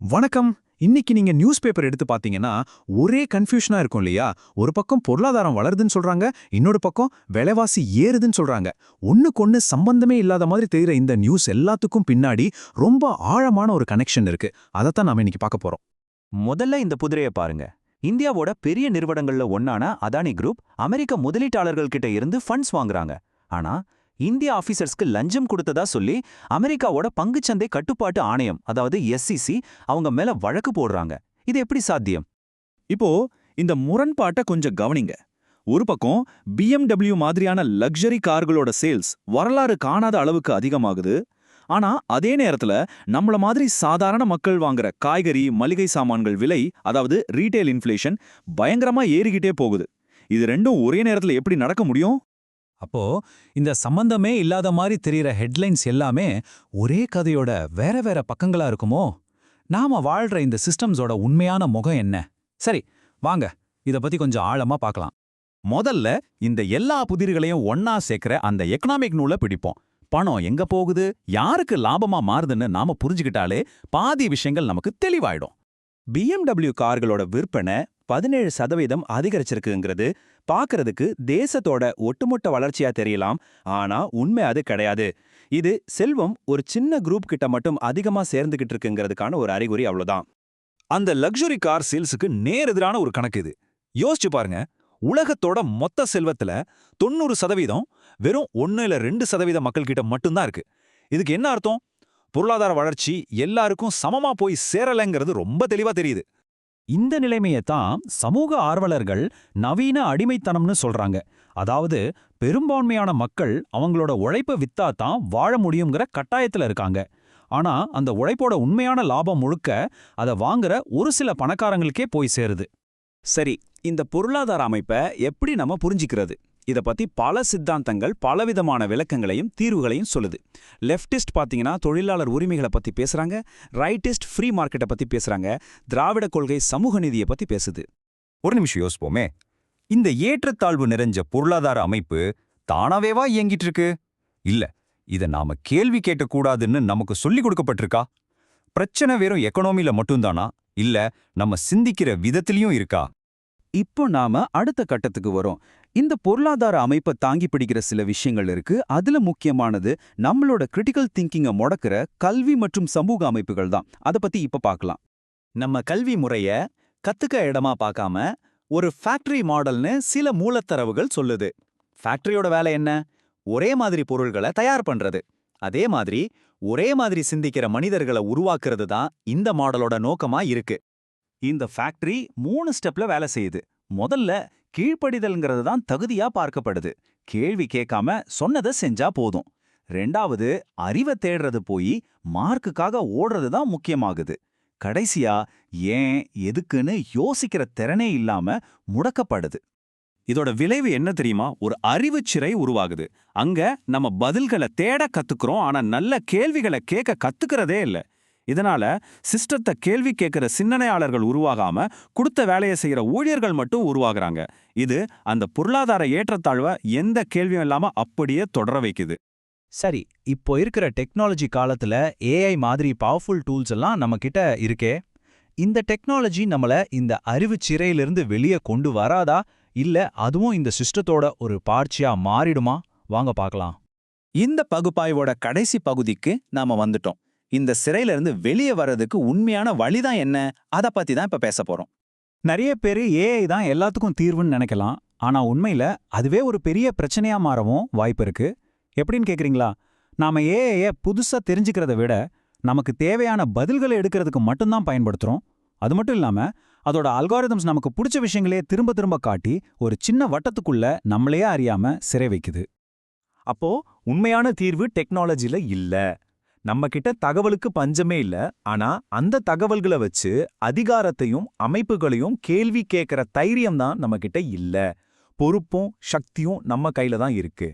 வணக்கம். இன்னைக்கு நீங்க நியூஸ் பேப்பர் எடுத்து பாத்தீங்கன்னா ஒரே கன்ஃபியூஷனா இருக்கும் இல்லையா? ஒரு பக்கம் பொருளாதாரம் வளருதுன்னு சொல்றாங்க, இன்னொரு பக்கம் விலைவாசி ஏறுதுன்னு சொல்றாங்க. ஒண்ணுக்கொண்ணு சம்பந்தமே இல்லாத மாதிரி தெரியுற இந்த நியூஸ் எல்லாத்துக்கும் பின்னாடி ரொம்ப ஆழமான ஒரு கனெக்ஷன் இருக்கு. அதைத்தான் நாம இன்னைக்கு பார்க்க போறோம். முதல்ல இந்த புதிரைய பாருங்க. இந்தியாவோட பெரிய நிறுவனங்கள்ல ஒன்னான அதானி குரூப் அமெரிக்க முதலீட்டாளர்கள் கிட்ட இருந்து ஃபண்ட்ஸ் வாங்குறாங்க. ஆனா இந்திய ஆபீசர்ஸ்க்கு லஞ்சம் கொடுத்ததா சொல்லி அமெரிக்காவோட பங்குச்சந்தை கட்டுப்பாட்டு ஆணையம், அதாவது SEC, அவங்க மேல வழக்கு போடுறாங்க. இது எப்படி சாத்தியம்? இப்போ இந்த முரண்பாட்டை கொஞ்சம் கவனிங்க. ஒரு பக்கம் BMW மாதிரியான லக்ஸரி கார்களோட சேல்ஸ் வரலாறு காணாத அளவுக்கு அதிகமாகுது. ஆனா அதே நேரத்துல நம்மள மாதிரி சாதாரண மக்கள் வாங்குற காய்கறி, மளிகை சாமான்கள் விலை, அதாவது ரீட்டைல் இன்ஃப்ளேஷன் பயங்கரமா ஏறிக்கிட்டே போகுது. இது ரெண்டும் ஒரே நேரத்துல எப்படி நடக்க முடியும்? அப்போ இந்த சம்பந்தமே இல்லாத மாதிரி தெரியுற ஹெட்லைன்ஸ் எல்லாமே ஒரே கதையோட வேற வேற பக்கங்களா இருக்குமோ? நாம வாழ்ற இந்த சிஸ்டம்ஸோட உண்மையான முகம் என்ன? சரி, வாங்க இத பத்தி கொஞ்சம் ஆழமா பார்க்கலாம். முதல்ல இந்த எல்லா புதிர்களையும் ஒன்னா சேர்க்கிற அந்த எக்கனாமிக் நூலை பிடிப்போம். பணம் எங்க போகுது, யாருக்கு லாபமா மாறுதுன்னு நாம புரிஞ்சுக்கிட்டாலே பாதி விஷயங்கள் நமக்கு தெளிவாயிடும். BMW கார்களோட விற்பனை 17% அதிகரிச்சிருக்குங்கிறது பார்க்கறதுக்கு தேசத்தோட ஒட்டுமொத்த வளர்ச்சியா தெரியலாம். ஆனா உண்மை அது கிடையாது. இது செல்வம் ஒரு சின்ன குரூப் கிட்ட மட்டும் அதிகமா சேர்ந்துகிட்டு இருக்குங்கிறதுக்கான ஒரு அறிகுறி, அவ்வளவுதான். அந்த லக்ஸுரி கார் சேல்ஸுக்கு நேர் எதிரான ஒரு கணக்கு இது. யோசிச்சு பாருங்க, உலகத்தோட மொத்த செல்வத்துல 90% வெறும் 1 இல்ல 2% மக்கள் கிட்ட மட்டும்தான் இருக்கு. இதுக்கு என்ன அர்த்தம்? பொருளாதார வளர்ச்சி எல்லாருக்கும் சமமா போய் சேரலைங்கிறது ரொம்ப தெளிவா தெரியுது. இந்த நிலைமையை தான் சமூக ஆர்வலர்கள் நவீன அடிமைத்தனம்னு சொல்றாங்க. அதாவது பெரும்பான்மையான மக்கள் அவங்களோட உழைப்பை வித்தா தான் வாழ முடியுங்கிற கட்டாயத்துல இருக்காங்க. ஆனா அந்த உழைப்போட உண்மையான லாபம் முழுக்க அதை வாங்குற ஒரு சில பணக்காரங்களுக்கே போய் சேருது. சரி, இந்த பொருளாதார அமைப்பை எப்படி நம்ம புரிஞ்சிக்கிறது? இத பத்தி பல சித்தாந்தங்கள் பலவிதமான விளக்கங்களையும் தீர்வுகளையும் சொல்லுது. லெஃப்டிஸ்ட் பாத்தீங்கன்னா தொழிலாளர் உரிமைகளை பத்தி பேசுறாங்க, ரைட்டிஸ்ட் ஃப்ரீ மார்க்கெட்டை பத்தி பேசுறாங்க, திராவிட கொள்கை சமூக நீதியை பத்தி பேசுது. ஒரு நிமிஷம் யோசிப்போமே. இந்த ஏற்றத்தாழ்வு நிறைஞ்ச பொருளாதார அமைப்பு தானாவேவா இயங்கிட்டு இருக்கு? இல்ல, இத நாம கேள்வி கேட்கக்கூடாதுன்னு நமக்கு சொல்லிக் கொடுக்கப்பட்டிருக்கா? பிரச்சனை வெறும் எக்கனாமில மட்டும்தானா, இல்ல நம்ம சிந்திக்கிற விதத்திலையும் இருக்கா? இப்போ நாம அடுத்த கட்டத்துக்கு வரோம். இந்த பொருளாதார அமைப்பை தாங்கி பிடிக்கிற சில விஷயங்கள் இருக்கு. அதுல முக்கியமானது நம்மளோட கிரிட்டிக்கல் திங்கிங்கை முடக்கிற கல்வி மற்றும் சமூக அமைப்புகள் தான். அதை பத்தி இப்ப பார்க்கலாம். நம்ம கல்வி முறைய கத்துக்க இடமா பார்க்காம ஒரு ஃபேக்டரி மாடல்னு சில மூலத்தரவுகள் சொல்லுது. ஃபேக்டரியோட வேலை என்ன? ஒரே மாதிரி பொருள்களை தயார் பண்றது. அதே மாதிரி ஒரே மாதிரி சிந்திக்கிற மனிதர்களை உருவாக்குறது தான் இந்த மாடலோட நோக்கமா இருக்கு. இந்த ஃபேக்டரி 3 ஸ்டெப்ல வேலை செய்யுது. முதல்ல கீழ்ப்படிதல்ங்கிறது தான் தகுதியா பார்க்கப்படுது. கேள்வி கேட்காம சொன்னதை செஞ்சா போதும். 2வது, அறிவை தேடுறது போய் மார்க்குக்காக ஓடுறது தான் முக்கியமாகுது. கடைசியா ஏன் எதுக்குன்னு யோசிக்கிற திறனே இல்லாம முடக்கப்படுது. இதோட விளைவு என்ன தெரியுமா? ஒரு அறிவுச் சிறை உருவாகுது. அங்க நம்ம பதில்களை தேட கத்துக்கிறோம், ஆனா நல்ல கேள்விகளை கேட்க கத்துக்கிறதே இல்ல. இதனால சிஸ்டத்தை கேள்வி கேட்கிற சிந்தனையாளர்கள் உருவாகாம கொடுத்த வேலையை செய்யற ஊழியர்கள் மட்டும் உருவாகுறாங்க. இது அந்த பொருளாதார ஏற்றத்தாழ்வை எந்த கேள்வியும் இல்லாம அப்படியே தொடர வைக்குது. சரி, இப்போ இருக்கிற டெக்னாலஜி காலத்துல AI மாதிரி பவர்ஃபுல் டூல்ஸ் எல்லாம் நம்ம கிட்ட இருக்கே. இந்த டெக்னாலஜி நம்மள இந்த அறிவு சிறையிலிருந்து வெளியே கொண்டு வராதா, இல்ல அதுவும் இந்த சிஸ்டத்தோட ஒரு பார்ட்ஸா மாறிடுமா? வாங்க பார்க்கலாம். இந்த பகுப்பாய்வோட கடைசி பகுதிக்கு நாம வந்துட்டோம். இந்த சிறையில இருந்து வெளியே வர்றதுக்கு உண்மையான வழிதான் என்ன, அதை பத்தி தான் இப்ப பேச போறோம். நிறைய பேரு AI தான் எல்லாத்துக்கும் தீர்வுன்னு நினைக்கலாம். ஆனா உண்மையில அதுவே ஒரு பெரிய பிரச்சனையா மாறவும் வாய்ப்பு இருக்கு. எப்படின்னு கேக்குறீங்களா? நாம AI புதுசா தெரிஞ்சுக்கிறத விட நமக்கு தேவையான பதில்களை எடுக்கிறதுக்கு மட்டும்தான் பயன்படுத்துறோம். அது மட்டும் இல்லாம அதோட அல்காரிதம்ஸ் நமக்கு பிடிச்ச விஷயங்களே திரும்ப திரும்ப காட்டி ஒரு சின்ன வட்டத்துக்குள்ள நம்மளையே அறியாம சிறை வைக்குது. அப்போ உண்மையான தீர்வு டெக்னாலஜில இல்ல. நம்ம கிட்ட தகவலுக்கு பஞ்சமே இல்ல. ஆனா அந்த தகவல்களை வச்சு அதிகாரத்தையும் அமைப்புகளையும் கேள்வி கேட்கிற தைரியம் தான் நம்ம கிட்ட இல்ல. பொறுப்பும் சக்தியும் நம்ம கையில தான் இருக்கு.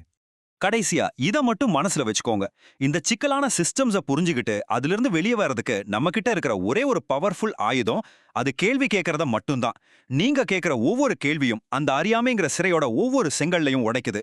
கடைசியா இத மட்டும் மனசுல வச்சுக்கோங்க. இந்த சிக்கலான சிஸ்டம்ஸ புரிஞ்சுகிட்டு அதிலிருந்து வெளியே வர்றதுக்கு நம்ம கிட்ட இருக்கிற ஒரே ஒரு பவர்ஃபுல் ஆயுதம், அது கேள்வி கேட்கறத மட்டும்தான். நீங்க கேட்கிற ஒவ்வொரு கேள்வியும் அந்த அறியாமைங்கிற சிறையோட ஒவ்வொரு செங்கல்லையும் உடைக்குது.